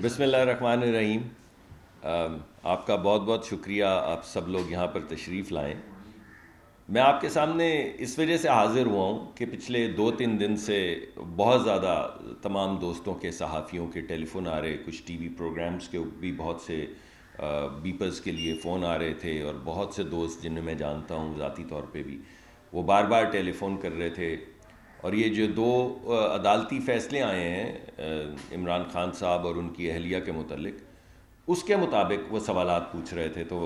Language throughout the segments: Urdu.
بسم اللہ الرحمن الرحیم۔ آپ کا بہت بہت شکریہ، آپ سب لوگ یہاں پر تشریف لائیں۔ میں آپ کے سامنے اس وجہ سے حاضر ہوا ہوں کہ پچھلے 2-3 دن سے بہت زیادہ تمام دوستوں کے، صحافیوں کے ٹیلی فون آ رہے، کچھ ٹی وی پروگرامز کے بھی بہت سے بیپرز کے لیے فون آ رہے تھے، اور بہت سے دوست جنہیں میں جانتا ہوں ذاتی طور پہ بھی، وہ بار بار ٹیلی فون کر رہے تھے۔ اور یہ جو 2 عدالتی فیصلے آئے ہیں عمران خان صاحب اور ان کی اہلیہ کے متعلق، اس کے مطابق وہ سوالات پوچھ رہے تھے، تو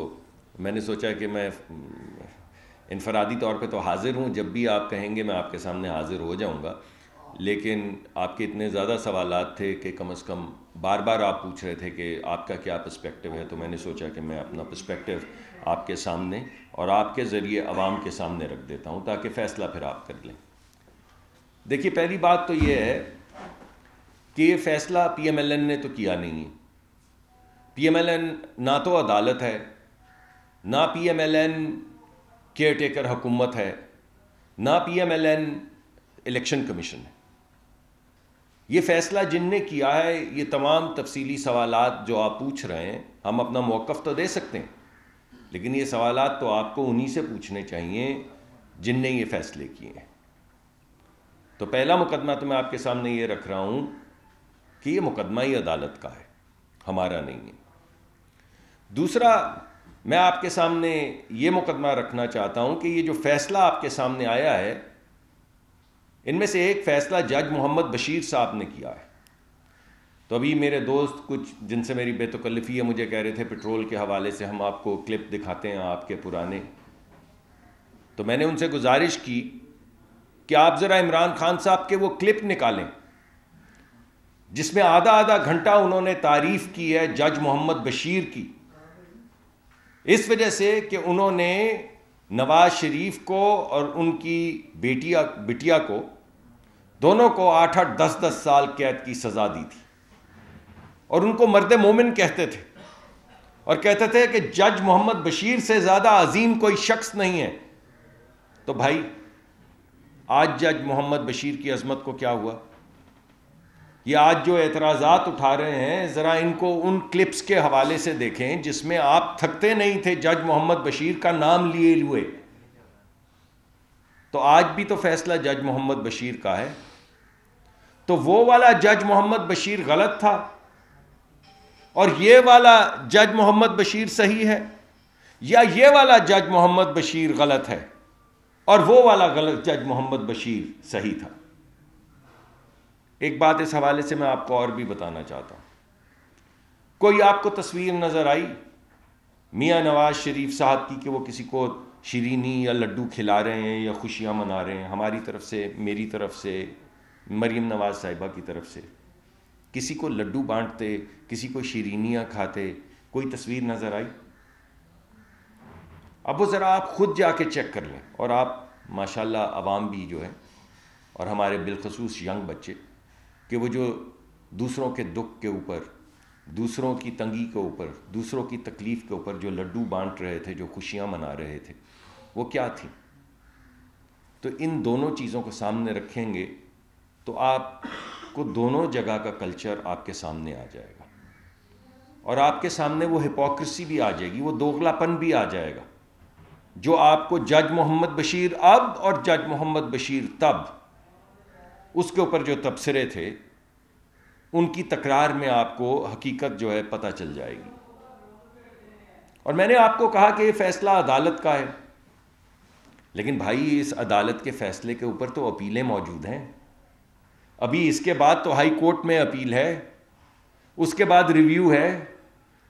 میں نے سوچا کہ میں انفرادی طور پہ تو حاضر ہوں، جب بھی آپ کہیں گے میں آپ کے سامنے حاضر ہو جاؤں گا، لیکن آپ کے اتنے زیادہ سوالات تھے کہ کم از کم بار بار آپ پوچھ رہے تھے کہ آپ کا کیا پرسپیکٹیو ہے، تو میں نے سوچا کہ میں اپنا پرسپیکٹیو آپ کے سامنے اور آپ کے ذریعے عوام کے سامنے رکھ دیتا ہوں، تاکہ فیصلہ پھر آپ کر لیں۔ دیکھیے، پہلی بات تو یہ ہے کہ یہ فیصلہ پی ایم ایل این نے تو کیا نہیں ہے۔ پی ایم ایل این نہ تو عدالت ہے، نہ P M L N caretaker حکومت ہے، نہ P M L N election commission ہے۔ یہ فیصلہ جن نے کیا ہے، یہ تمام تفصیلی سوالات جو آپ پوچھ رہے ہیں، ہم اپنا موقف تو دے سکتے ہیں، لیکن یہ سوالات تو آپ کو انہی سے پوچھنے چاہیے جن نے یہ فیصلے کیے ہیں۔ تو پہلا مقدمہ تو میں آپ کے سامنے یہ رکھ رہا ہوں کہ یہ مقدمہ ہی عدالت کا ہے، ہمارا نہیں ہے۔ دوسرا، میں آپ کے سامنے یہ مقدمہ رکھنا چاہتا ہوں کہ یہ جو فیصلہ آپ کے سامنے آیا ہے، ان میں سے ایک فیصلہ جج محمد بشیر صاحب نے کیا ہے۔ تو ابھی میرے دوست کچھ جن سے میری بے تکلفی ہے مجھے کہہ رہے تھے پٹرول کے حوالے سے ہم آپ کو کلپ دکھاتے ہیں آپ کے پرانے، تو میں نے ان سے گزارش کی کہ آپ ذرا عمران خان صاحب کے وہ کلپ نکالیں جس میں آدھا آدھا گھنٹہ انہوں نے تعریف کی ہے جج محمد بشیر کی، اس وجہ سے کہ انہوں نے نواز شریف کو اور ان کی بٹیا کو، دونوں کو 8-10 سال قید کی سزا دی تھی، اور ان کو مرد مومن کہتے تھے، اور کہتے تھے کہ جج محمد بشیر سے زیادہ عظیم کوئی شخص نہیں ہے۔ تو بھائی، آج جج محمد بشیر کی عظمت کو کیا ہوا؟ یہ آج جو اعتراضات اٹھا رہے ہیں، ذرا ان کو ان کلپس کے حوالے سے دیکھیں جس میں آپ تھکتے نہیں تھے جج محمد بشیر کا نام لیے ہوئے۔ تو آج بھی تو فیصلہ جج محمد بشیر کا ہے۔ تو وہ والا جج محمد بشیر غلط تھا اور یہ والا جج محمد بشیر صحیح ہے، یا یہ والا جج محمد بشیر غلط ہے اور وہ والا غلط جج محمد بشیر صحیح تھا؟ ایک بات اس حوالے سے میں آپ کو اور بھی بتانا چاہتا ہوں۔ کوئی آپ کو تصویر نظر آئی میاں نواز شریف صاحب کی کہ وہ کسی کو شیرینی یا لڈو کھلا رہے ہیں یا خوشیاں منا رہے ہیں؟ ہماری طرف سے، میری طرف سے، مریم نواز صاحبہ کی طرف سے کسی کو لڈو بانٹتے، کسی کو شیرینیاں کھاتے کوئی تصویر نظر آئی؟ اب وہ ذرا آپ خود جا کے چیک کر لیں، اور آپ ماشاءاللہ عوام بھی جو ہے، اور ہمارے بالخصوص ینگ بچے، کہ وہ جو دوسروں کے دکھ کے اوپر، دوسروں کی تنگی کے اوپر، دوسروں کی تکلیف کے اوپر جو لڈو بانٹ رہے تھے، جو خوشیاں منا رہے تھے، وہ کیا تھیں؟ تو ان دونوں چیزوں کو سامنے رکھیں گے تو آپ کو دونوں جگہ کا کلچر آپ کے سامنے آ جائے گا، اور آپ کے سامنے وہ ہپوکریسی بھی آ جائے گی، وہ دوغلا پن بھی آ جائے گا جو آپ کو جج محمد بشیر اب اور جج محمد بشیر تب، اس کے اوپر جو تبصرے تھے، ان کی تکرار میں آپ کو حقیقت جو ہے پتہ چل جائے گی۔ اور میں نے آپ کو کہا کہ یہ فیصلہ عدالت کا ہے، لیکن بھائی اس عدالت کے فیصلے کے اوپر تو اپیلیں موجود ہیں۔ ابھی اس کے بعد تو ہائی کورٹ میں اپیل ہے، اس کے بعد ریویو ہے،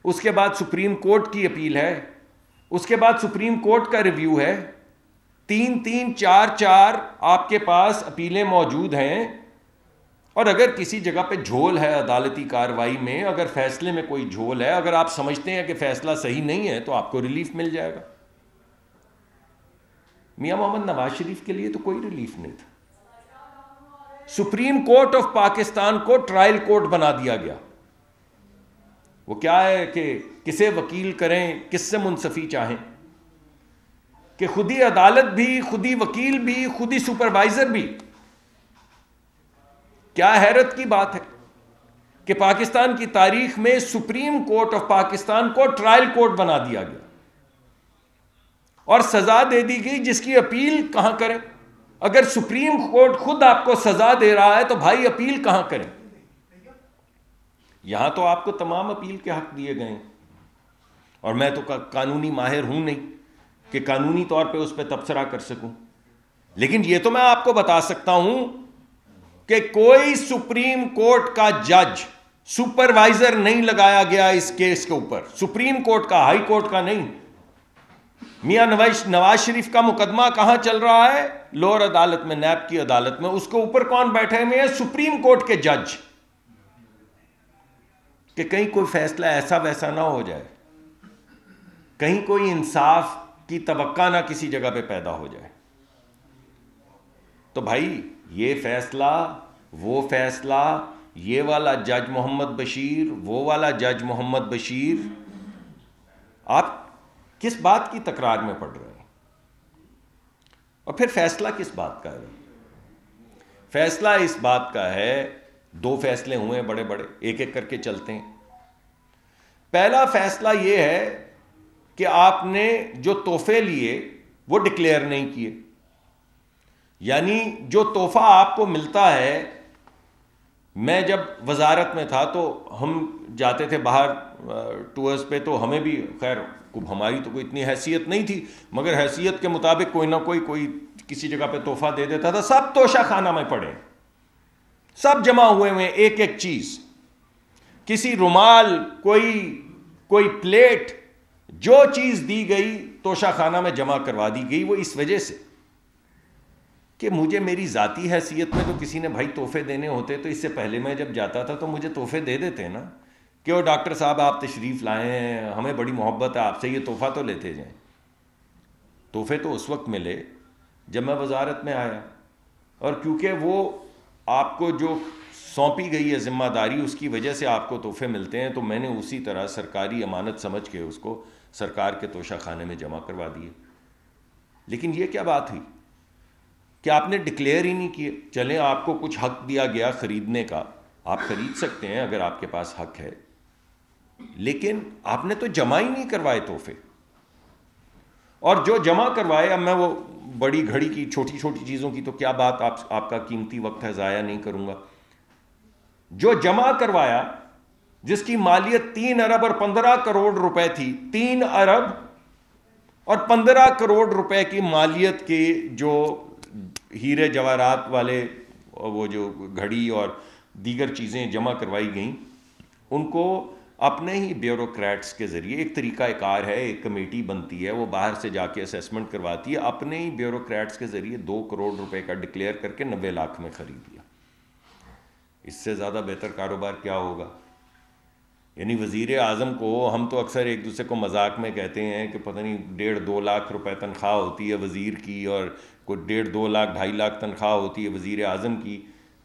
اس کے بعد سپریم کورٹ کی اپیل ہے، اس کے بعد سپریم کورٹ کا ریویو ہے، 3 4 آپ کے پاس اپیلیں موجود ہیں۔ اور اگر کسی جگہ پہ جھول ہے عدالتی کارروائی میں، اگر فیصلے میں کوئی جھول ہے، اگر آپ سمجھتے ہیں کہ فیصلہ صحیح نہیں ہے، تو آپ کو ریلیف مل جائے گا۔ میاں محمد نواز شریف کے لیے تو کوئی ریلیف نہیں تھا۔ سپریم کورٹ آف پاکستان کو ٹرائل کورٹ بنا دیا گیا۔ وہ کیا ہے کہ کسے وکیل کریں، کس سے منصفی چاہیں، کہ خودی عدالت بھی، خودی وکیل بھی، خودی سپروائزر بھی۔ کیا حیرت کی بات ہے کہ پاکستان کی تاریخ میں سپریم کورٹ آف پاکستان کو ٹرائل کورٹ بنا دیا گیا اور سزا دے دی گئی جس کی اپیل کہاں کریں؟ اگر سپریم کورٹ خود آپ کو سزا دے رہا ہے تو بھائی اپیل کہاں کریں؟ یہاں تو آپ کو تمام اپیل کے حق دیے گئے ہیں، اور میں تو قانونی ماہر ہوں نہیں کہ قانونی طور پہ اس پہ تبصرہ کر سکوں، لیکن یہ تو میں آپ کو بتا سکتا ہوں کہ کوئی سپریم کورٹ کا جج سپروائزر نہیں لگایا گیا اس کیس کے اوپر، سپریم کورٹ کا، ہائی کورٹ کا نہیں۔ میاں نواز شریف کا مقدمہ کہاں چل رہا ہے؟ لوور عدالت میں، نیب کی عدالت میں۔ اس کے اوپر کون بیٹھے ہوئے ہیں؟ سپریم کورٹ کے جج، کہ کہیں کوئی فیصلہ ایسا ویسا نہ ہو جائے، کہیں کوئی انصاف کی توقع نہ کسی جگہ پہ پیدا ہو جائے۔ تو بھائی یہ فیصلہ، وہ فیصلہ، یہ والا جج محمد بشیر، وہ والا جج محمد بشیر، آپ کس بات کی تکرار میں پڑ رہے ہیں؟ اور پھر فیصلہ کس بات کا ہے؟ فیصلہ اس بات کا ہے، دو فیصلے ہوئے ہیں بڑے بڑے، ایک ایک کر کے چلتے ہیں۔ پہلا فیصلہ یہ ہے کہ آپ نے جو تحفے لیے وہ ڈکلیئر نہیں کیے، یعنی جو تحفہ آپ کو ملتا ہے، میں جب وزارت میں تھا تو ہم جاتے تھے باہر ٹورز پہ، تو ہمیں بھی، خیر ہماری تو کوئی اتنی حیثیت نہیں تھی، مگر حیثیت کے مطابق کوئی نہ کوئی کسی جگہ پہ تحفہ دے دیتا تھا۔ سب توشہ خانہ میں پڑے، سب جمع ہوئے ہوئے، ایک ایک چیز، کسی رومال، کوئی پلیٹ، جو چیز دی گئی توشہ خانہ میں جمع کروا دی گئی۔ وہ اس وجہ سے کہ مجھے میری ذاتی حیثیت میں تو کسی نے بھائی تحفے دینے ہوتے تو اس سے پہلے میں جب جاتا تھا تو مجھے تحفے دے دیتے نا، کہ وہ ڈاکٹر صاحب آپ تشریف لائے ہیں، ہمیں بڑی محبت ہے آپ سے، یہ تحفہ تو لیتے جائیں۔ تحفے تو اس وقت ملے جب میں وزارت میں آیا، اور کیونکہ وہ آپ کو جو سونپی گئی ہے ذمہ داری، اس کی وجہ سے آپ کو تحفے ملتے ہیں، تو میں نے اسی طرح سرکاری امانت سمجھ کے اس کو سرکار کے توشہ خانے میں جمع کروا دیے۔ لیکن یہ کیا بات ہوئی کہ آپ نے ڈکلیئر ہی نہیں کیے؟ چلیں آپ کو کچھ حق دیا گیا خریدنے کا، آپ خرید سکتے ہیں اگر آپ کے پاس حق ہے، لیکن آپ نے تو جمع ہی نہیں کروائے تحفے۔ اور جو جمع کروائے، اب میں وہ بڑی گھڑی کی چھوٹی چھوٹی چیزوں کی تو کیا بات، آپ کا قیمتی وقت ہے، ضائع نہیں کروں گا۔ جو جمع کروایا، جس کی مالیت 3 ارب اور 15 کروڑ روپے تھی، 3 ارب اور 15 کروڑ روپے کی مالیت کے جو ہیرے جواہرات والے وہ جو گھڑی اور دیگر چیزیں جمع کروائی گئیں، ان کو اپنے ہی بیوروکریٹس کے ذریعے، ایک طریقہ کار ہے، ایک کمیٹی بنتی ہے، وہ باہر سے جا کے اسیسمنٹ کرواتی ہے، اپنے ہی بیوروکریٹس کے ذریعے 2 کروڑ روپے کا ڈکلیئر کر کے 90 لاکھ میں خرید لیا۔ اس سے زیادہ بہتر کاروبار کیا ہوگا؟ یعنی وزیر اعظم کو ہم تو اکثر ایک دوسرے کو مذاق میں کہتے ہیں کہ پتہ نہیں 1.5-2 لاکھ روپے تنخواہ ہوتی ہے وزیر کی، اور کوئی 1.5-2 لاکھ 2.5 لاکھ تنخواہ ہوتی ہے وزیر اعظم کی،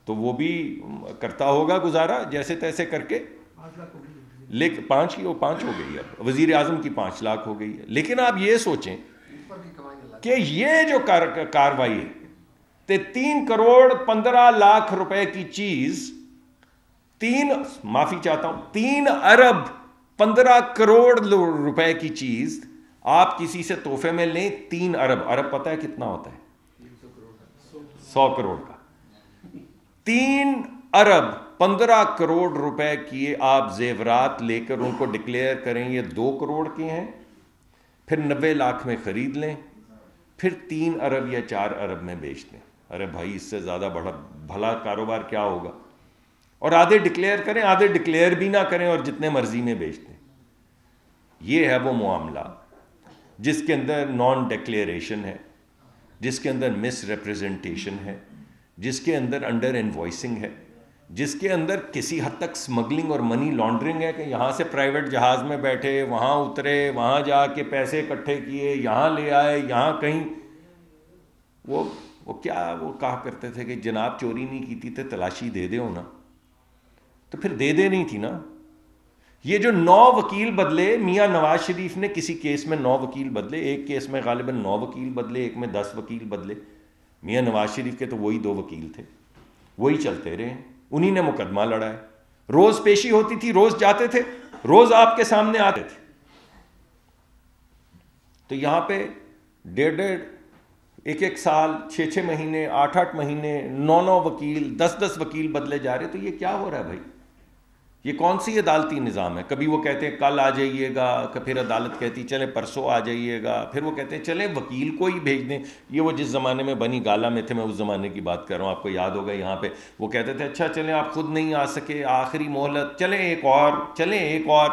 تو وہ بھی کرتا ہوگا گزارا جیسے تیسے کر کے، لیکن 5 ہو گئی، اب وزیر اعظم کی 5 لاکھ ہو گئی ہے۔ لیکن آپ یہ سوچیں کہ یہ جو کاروائی ہے، 3 کروڑ 15 لاکھ روپے کی چیز، 3 ارب 15 کروڑ روپے کی چیز آپ کسی سے تحفے میں لیں، 3 ارب پتہ ہے کتنا ہوتا ہے؟ 100 کروڑ کا۔ 3 ارب 15 کروڑ روپے کی آپ زیورات لے کر ان کو ڈکلیئر کریں یہ 2 کروڑ کے ہیں، پھر 90 لاکھ میں خرید لیں، پھر 3 ارب یا 4 ارب میں بیچ دیں۔ ارے بھائی، اس سے زیادہ بڑا بھلا کاروبار کیا ہوگا؟ اور آدھے ڈکلیئر کریں، آدھے ڈکلیئر بھی نہ کریں اور جتنے مرضی میں بیچ دیں۔ یہ ہے وہ معاملہ جس کے اندر نان ڈکلیئریشن ہے، جس کے اندر مس ریپریزنٹیشن ہے، جس کے اندر انڈر انوائسنگ ہے، جس کے اندر کسی حد تک سمگلنگ اور منی لانڈرنگ ہے، کہ یہاں سے پرائیویٹ جہاز میں بیٹھے، وہاں اترے، وہاں جا کے پیسے اکٹھے کیے، یہاں لے آئے، یہاں کہیں وہ کہا کرتے تھے کہ جناب چوری نہیں کی تھی تو تلاشی دے دے ہونا، تو پھر دے نہیں تھی نا۔ یہ جو 9 وکیل بدلے، میاں نواز شریف نے کسی کیس میں 9 وکیل بدلے، ایک کیس میں غالباً 9 وکیل بدلے، ایک میں 10 وکیل بدلے۔ میاں نواز شریف کے تو وہی 2 وکیل تھے، وہی چلتے رہے، انہی نے مقدمہ لڑا ہے، روز پیشی ہوتی تھی، روز جاتے تھے، روز آپ کے سامنے آتے تھے. تو یہاں پہ 1.5 1 سال، 6 مہینے، 8 مہینے، 9 وکیل، 10 وکیل بدلے جا رہے. تو یہ کیا ہو رہا ہے بھائی؟ یہ کون سی عدالتی نظام ہے؟ کبھی وہ کہتے ہیں کل آ جائیے گا، پھر عدالت کہتی چلے پرسوں آ جائیے گا، پھر وہ کہتے ہیں چلے وکیل کو ہی بھیج دیں. یہ وہ جس زمانے میں بنی گالا میں تھے، میں اس زمانے کی بات کر رہا ہوں، آپ کو یاد ہوگا. یہاں پہ وہ کہتے تھے اچھا چلیں آپ خود نہیں آ سکے، آخری مہلت، چلیں ایک اور،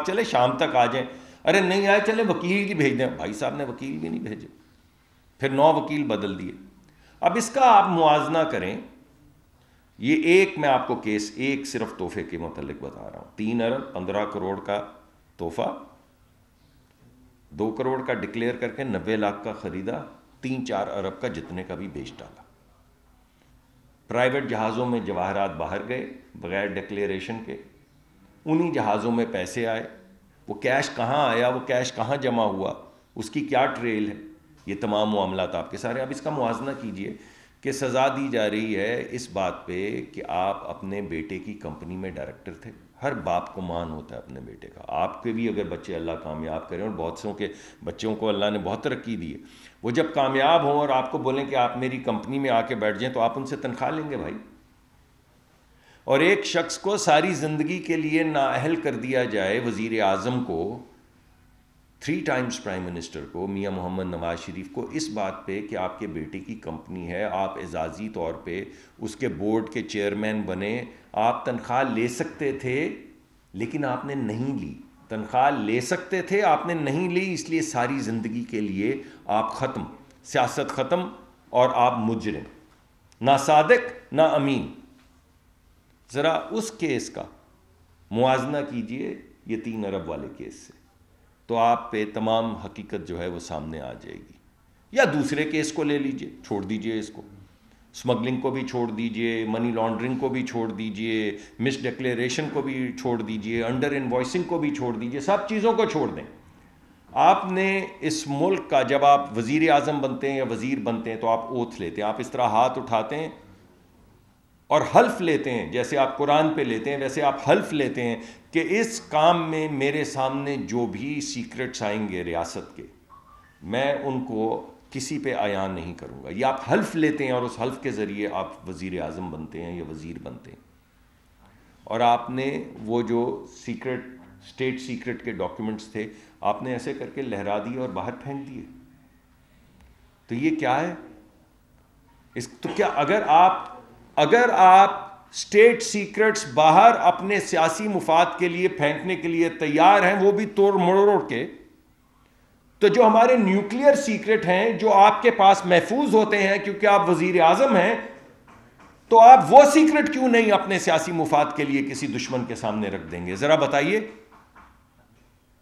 چلے شام تک آ جائیں. ارے نہیں آئے، چلے وکیل ہی بھیج دیں. بھائی صاحب نے وکیل بھی نہیں بھیجے، پھر 9 وکیل بدل دیے. اب اس کا آپ موازنہ کریں. یہ ایک میں آپ کو کیس ایک صرف تحفے کے متعلق بتا رہا ہوں. 3 ارب 15 کروڑ کا تحفہ، 2 کروڑ کا ڈکلیئر کر کے 90 لاکھ کا خریدا، 3-4 ارب کا جتنے کا بھی بیچ ڈالا. پرائیویٹ جہازوں میں جواہرات باہر گئے بغیر ڈکلیریشن کے، انہی جہازوں میں پیسے آئے. وہ کیش کہاں آیا، وہ کیش کہاں جمع ہوا، اس کی کیا ٹریل ہے، یہ تمام معاملات آپ کے سارے. اب اس کا موازنہ کیجئے کہ سزا دی جا رہی ہے اس بات پہ کہ آپ اپنے بیٹے کی کمپنی میں ڈائریکٹر تھے. ہر باپ کو مان ہوتا ہے اپنے بیٹے کا. آپ کے بھی اگر بچے اللہ کامیاب کریں، اور بہت سوں کے بچوں کو اللہ نے بہت ترقی دی ہے، وہ جب کامیاب ہوں اور آپ کو بولیں کہ آپ میری کمپنی میں آ کے بیٹھ جائیں، تو آپ ان سے تنخواہ لیں گے بھائی. اور ایک شخص کو ساری زندگی کے لیے نااہل کر دیا جائے، وزیر اعظم کو، 3 ٹائمز پرائم منسٹر کو، میاں محمد نواز شریف کو، اس بات پہ کہ آپ کے بیٹے کی کمپنی ہے، آپ اعزازی طور پہ اس کے بورڈ کے چیئرمین بنے. آپ تنخواہ لے سکتے تھے لیکن آپ نے نہیں لی. تنخواہ لے سکتے تھے، آپ نے نہیں لی، اس لیے ساری زندگی کے لیے آپ ختم، سیاست ختم، اور آپ مجرم، نہ صادق نہ امین. ذرا اس کیس کا موازنہ کیجئے یہ 3 ارب والے کیس سے، تو آپ پہ تمام حقیقت جو ہے وہ سامنے آ جائے گی. یا دوسرے کیس کو لے لیجئے، چھوڑ دیجئے اس کو، اسمگلنگ کو بھی چھوڑ دیجئے، منی لانڈرنگ کو بھی چھوڑ دیجئے، مس ڈکلیریشن کو بھی چھوڑ دیجئے، انڈر انوائسنگ کو بھی چھوڑ دیجئے، سب چیزوں کو چھوڑ دیں. آپ نے اس ملک کا، جب آپ وزیر اعظم بنتے ہیں یا وزیر بنتے ہیں تو آپ اوتھ لیتے ہیں، آپ اس طرح ہاتھ اٹھاتے ہیں اور حلف لیتے ہیں، جیسے آپ قرآن پہ لیتے ہیں ویسے آپ حلف لیتے ہیں کہ اس کام میں میرے سامنے جو بھی سیکرٹس آئیں گے ریاست کے، میں ان کو کسی پہ عیان نہیں کروں گا. یہ آپ حلف لیتے ہیں اور اس حلف کے ذریعے آپ وزیر اعظم بنتے ہیں یا وزیر بنتے ہیں. اور آپ نے وہ جو سیکرٹ، اسٹیٹ سیکرٹ کے ڈاکیومنٹس تھے، آپ نے ایسے کر کے لہرا دیے اور باہر پھینک دیے. تو یہ کیا ہے؟ تو کیا اگر آپ اسٹیٹ سیکرٹس باہر اپنے سیاسی مفاد کے لیے پھینکنے کے لیے تیار ہیں، وہ بھی توڑ مروڑ کے، تو جو ہمارے نیوکلیئر سیکرٹ ہیں جو آپ کے پاس محفوظ ہوتے ہیں کیونکہ آپ وزیر اعظم ہیں، تو آپ وہ سیکرٹ کیوں نہیں اپنے سیاسی مفاد کے لیے کسی دشمن کے سامنے رکھ دیں گے؟ ذرا بتائیے.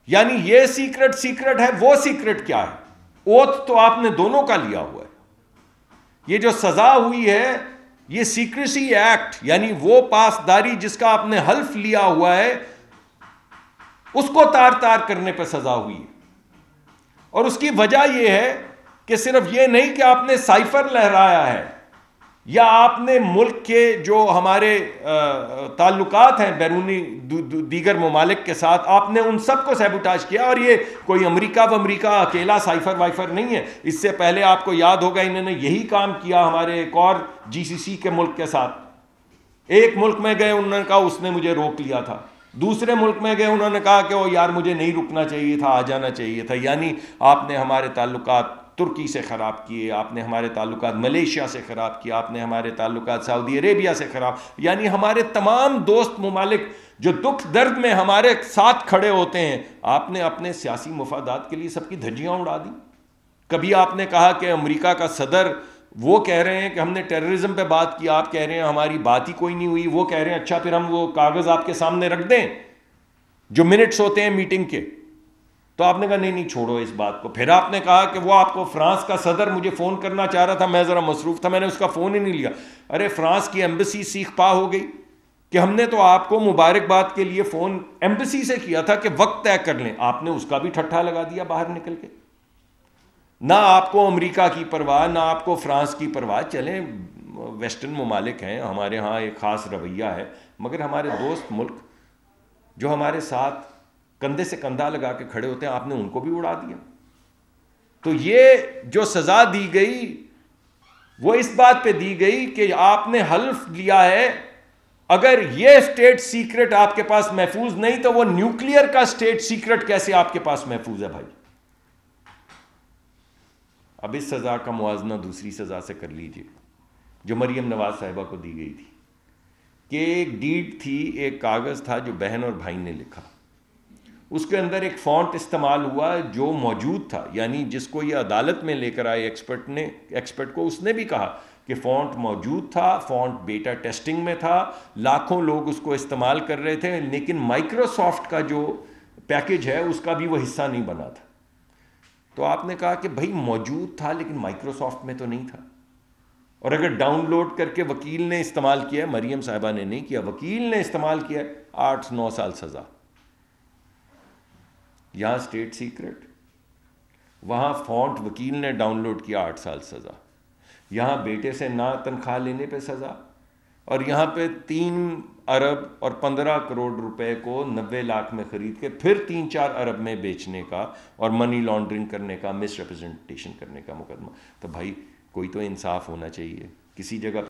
یعنی یہ سیکرٹ ہے، وہ سیکرٹ کیا ہے؟ اوتھ تو آپ نے دونوں کا لیا ہوا ہے. یہ جو سزا ہوئی ہے، یہ سیکریسی ایکٹ، یعنی وہ پاسداری جس کا آپ نے حلف لیا ہوا ہے، اس کو تار تار کرنے پہ سزا ہوئی ہے. اور اس کی وجہ یہ ہے کہ صرف یہ نہیں کہ آپ نے سائفر لہرایا ہے، یا آپ نے ملک کے جو ہمارے تعلقات ہیں بیرونی دیگر ممالک کے ساتھ، آپ نے ان سب کو سیبوٹاج کیا. اور یہ کوئی امریکہ اکیلا سائفر وائفر نہیں ہے. اس سے پہلے آپ کو یاد ہوگا انہوں نے یہی کام کیا ہمارے ایک اور GCC کے ملک کے ساتھ. ایک ملک میں گئے، انہوں نے کہا اس نے مجھے روک لیا تھا. دوسرے ملک میں گئے، انہوں نے کہا کہ وہ یار مجھے نہیں رکنا چاہیے تھا، آ جانا چاہیے تھا. یعنی آپ نے ہمارے تعلقات ترکی سے خراب کیے، آپ نے ہمارے تعلقات ملیشیا سے خراب کیے، آپ نے ہمارے تعلقات سعودی عربیہ سے خراب، یعنی ہمارے تمام دوست ممالک جو دکھ درد میں ہمارے ساتھ کھڑے ہوتے ہیں، آپ نے اپنے سیاسی مفادات کے لیے سب کی دھجیاں اڑا دی. کبھی آپ نے کہا کہ امریکہ کا صدر، وہ کہہ رہے ہیں کہ ہم نے ٹیررزم پہ بات کی، آپ کہہ رہے ہیں ہماری بات ہی کوئی نہیں ہوئی. وہ کہہ رہے ہیں اچھا پھر ہم وہ کاغذ آپ کے سامنے رکھ دیں جو منٹس ہوتے ہیں میٹنگ کے. تو آپ نے کہا نہیں چھوڑو اس بات کو. پھر آپ نے کہا کہ وہ آپ کو فرانس کا صدر مجھے فون کرنا چاہ رہا تھا، میں ذرا مصروف تھا، میں نے اس کا فون ہی نہیں لیا. ارے فرانس کی ایمبیسی سیخ پا ہو گئی کہ ہم نے تو آپ کو مبارکباد کے لیے فون ایمبیسی سے کیا تھا کہ وقت طے کر لیں. آپ نے اس کا بھی ٹھٹھا لگا دیا باہر نکل کے. نہ آپ کو امریکہ کی پرواہ، نہ آپ کو فرانس کی پرواہ. چلیں ویسٹرن ممالک ہیں، ہمارے ہاں ایک خاص رویہ ہے، مگر ہمارے دوست ملک جو ہمارے ساتھ کندھے سے کندھا لگا کے کھڑے ہوتے ہیں، آپ نے ان کو بھی اڑا دیا. تو یہ جو سزا دی گئی وہ اس بات پہ دی گئی کہ آپ نے حلف لیا ہے اگر یہ اسٹیٹ سیکرٹ آپ کے پاس محفوظ نہیں تو وہ نیوکلیئر کا اسٹیٹ سیکرٹ کیسے آپ کے پاس محفوظ ہے بھائی. اب اس سزا کا موازنہ دوسری سزا سے کر لیجئے جو مریم نواز صاحبہ کو دی گئی تھی، کہ ایک ڈیڈ تھی، ایک کاغذ تھا جو بہن اور بھائی نے لکھا، اس کے اندر ایک فونٹ استعمال ہوا جو موجود تھا، یعنی جس کو یہ عدالت میں لے کر آئے ایکسپرٹ کو، اس نے بھی کہا کہ فونٹ موجود تھا، فونٹ بیٹا ٹیسٹنگ میں تھا، لاکھوں لوگ اس کو استعمال کر رہے تھے، لیکن مائکروسافٹ کا جو پیکج ہے اس کا بھی وہ حصہ نہیں بنا تھا. تو آپ نے کہا کہ بھائی موجود تھا لیکن مائکروسافٹ میں تو نہیں تھا، اور اگر ڈاؤن لوڈ کر کے وکیل نے استعمال کیا، مریم صاحبہ نے نہیں کیا، وکیل نے استعمال کیا، 8-9 سال سزا. یہاں اسٹیٹ سیکرٹ، وہاں فونٹ وکیل نے ڈاؤن لوڈ کیا، 8 سال سزا. یہاں بیٹے سے نہ تنخواہ لینے پہ سزا، اور یہاں پہ 3 ارب اور 15 کروڑ روپے کو 90 لاکھ میں خرید کے پھر 3-4 ارب میں بیچنے کا اور منی لانڈرنگ کرنے کا، مس ریپرزنٹیشن کرنے کا مقدمہ. تو بھائی کوئی تو انصاف ہونا چاہیے کسی جگہ.